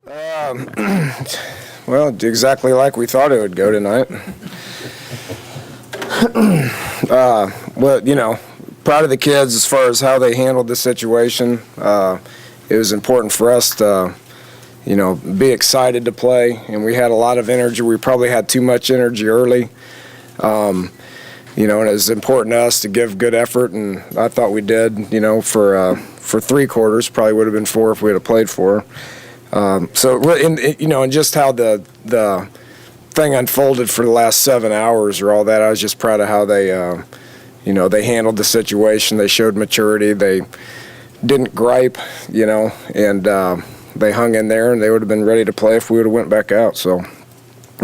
Well, exactly like we thought it would go tonight. Proud of the kids as far as how they handled the situation. It was important for us to, be excited to play, and we had a lot of energy. We probably had too much energy early. And it was important to us to give good effort, and I thought we did, for 3 quarters. Probably would have been 4 if we had played 4. And just how the thing unfolded for the last 7 hours or all that, I was just proud of how they, they handled the situation. They showed maturity. They didn't gripe, and they hung in there, and they would have been ready to play if we would have went back out. So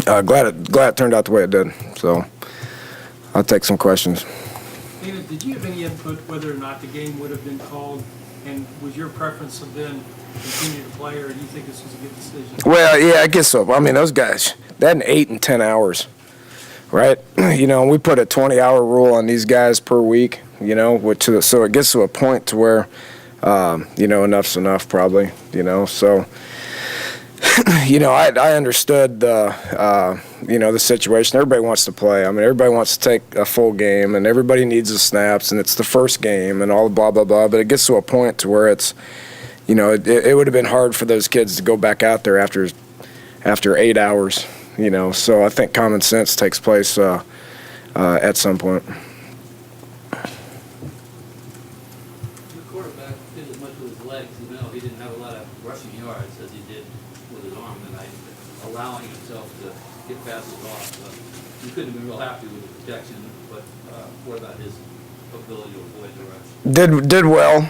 glad it turned out the way it did. So I'll take some questions. David, did you have any input whether or not the game would have been called, and was your preference to then continue to play, or do you think this was a good decision? Well, yeah, I guess so. I mean, those guys, they had 8 and 10 hours, right? We put a 20-hour rule on these guys per week, so it gets to a point to where, enough's enough probably, so. I understood the situation. Everybody wants to play. I mean, everybody wants to take a full game, and everybody needs the snaps, and it's the first game, and all blah blah blah. But it gets to a point to where it's, it would have been hard for those kids to go back out there after 8 hours. So I think common sense takes place at some point. The quarterback did as much with his legs. He didn't have a lot of rushing yards as he did with his arm tonight, allowing himself to get passes off. You couldn't have been real happy with the protection, but what about his ability to avoid the rush? Did well.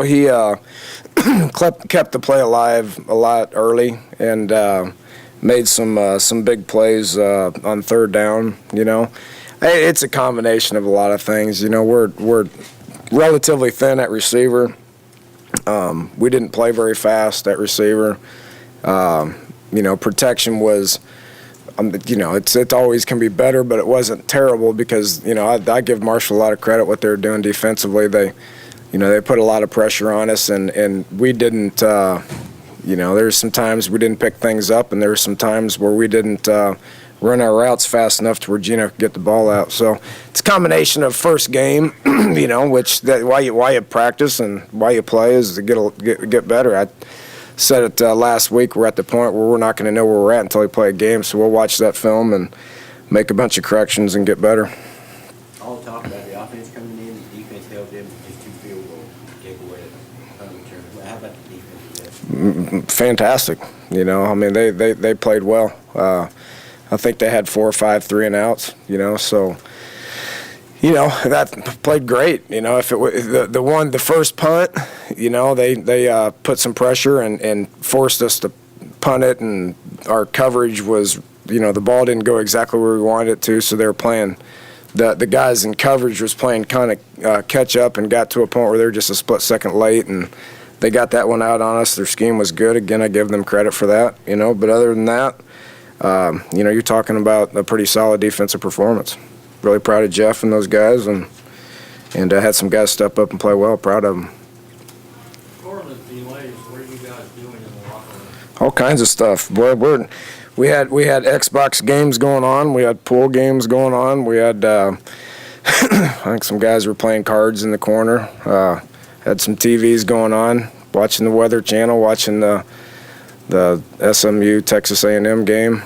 He kept the play alive a lot early and made some big plays on third down. It's a combination of a lot of things. We're relatively thin at receiver. We didn't play very fast at receiver. Protection was, it always can be better, but it wasn't terrible because, I give Marshall a lot of credit what they were doing defensively. They put a lot of pressure on us, and we didn't, there's some times we didn't pick things up, and there were some times where we didn't run our routes fast enough to where Gino could get the ball out. So it's a combination of first game, why you practice and why you play is to get better. I said it last week. We're at the point where we're not going to know where we're at until we play a game. So we'll watch that film and make a bunch of corrections and get better. All the talk about the offense coming in, the defense held them just 2 field goals to take away the punt return. Well, how about the defense? Fantastic. They played well. I think they had 4 or 5 3-and-outs. So. That played great. If it was the first punt, they put some pressure and forced us to punt it, and our coverage was, the ball didn't go exactly where we wanted it to, so they were playing. The guys in coverage was playing kind of catch up and got to a point where they were just a split second late, and they got that one out on us. Their scheme was good. Again, I give them credit for that. But other than that, you're talking about a pretty solid defensive performance. Really proud of Jeff and those guys, and had some guys step up and play well. Proud of them. Correlative delays, what are you guys doing in the locker room? All kinds of stuff. Boy, we had Xbox games going on. We had pool games going on. We had I think some guys were playing cards in the corner. Had some TVs going on, watching the Weather Channel, watching the SMU Texas A&M game.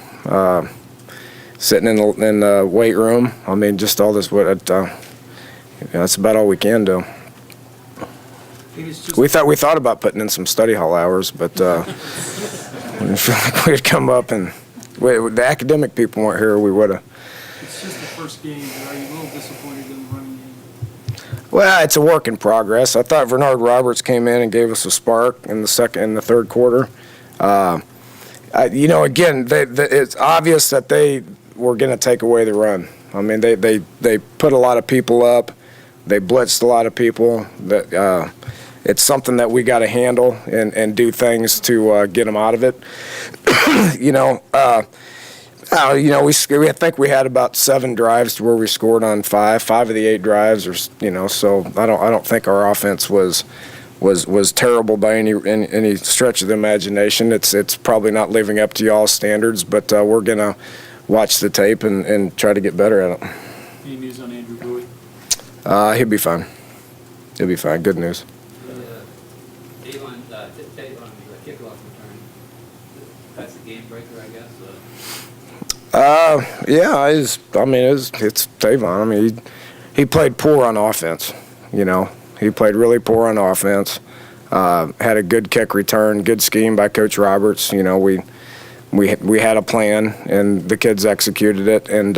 Sitting in the weight room. I mean, just all this. That's about all we can do. We thought about putting in some study hall hours, but we feel like we'd come up and the academic people weren't here. We would have. It's just the first game. Are you a little disappointed in the running game? Well, it's a work in progress. I thought Bernard Roberts came in and gave us a spark in the third quarter. Again, it's obvious that they were going to take away the run. I mean, they put a lot of people up. They blitzed a lot of people. It's something that we got to handle and do things to get them out of it. I think we had about 7 drives to where we scored on 5 of the 8 drives, so I don't think our offense was was terrible by any stretch of the imagination. It's probably not living up to y'all's standards, but we're gonna watch the tape and try to get better at it. Any news on Andrew Bowie? He'll be fine. He'll be fine. Good news. The kickoff return, that's a game breaker, I guess. Yeah, it's Tavon. I mean, he played poor on offense. You know, he played really poor on offense. Had a good kick return, good scheme by Coach Roberts. You know, we had a plan, and the kids executed it. And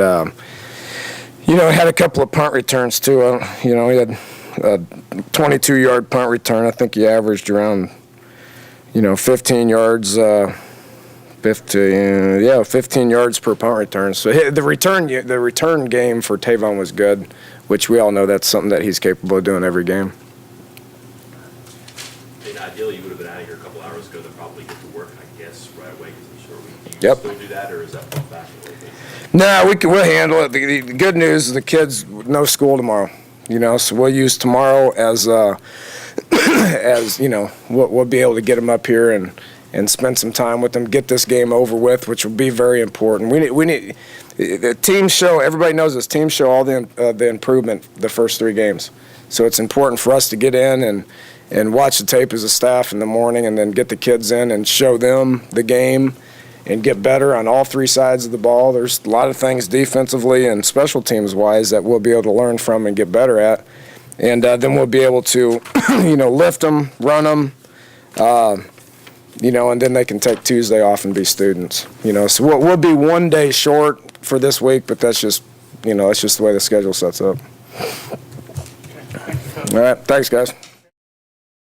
you know, had a couple of punt returns too. You know, he had a 22-yard punt return. I think he averaged around, 15 yards. 15 yards per punt return. So the return game for Tavon was good, which we all know that's something that he's capable of doing every game. I mean, ideally, you would have been out of here a couple hours ago to probably get to work, I guess, right away because of the short week. Do you Yep. still do that, or is that pulled back a little bit? No, we'll handle it. The good news is the kids no school tomorrow. So we'll use tomorrow as we'll be able to get them up here and spend some time with them, get this game over with, which will be very important. We need the teams show. Everybody knows this. Teams show all the improvement the first 3 games. So it's important for us to get in and watch the tape as a staff in the morning, and then get the kids in and show them the game and get better on all 3 sides of the ball. There's a lot of things defensively and special teams wise that we'll be able to learn from and get better at, and then we'll be able to lift them, run them. And then they can take Tuesday off and be students. So we'll be 1 day short for this week, but that's just the way the schedule sets up. All right, thanks, guys.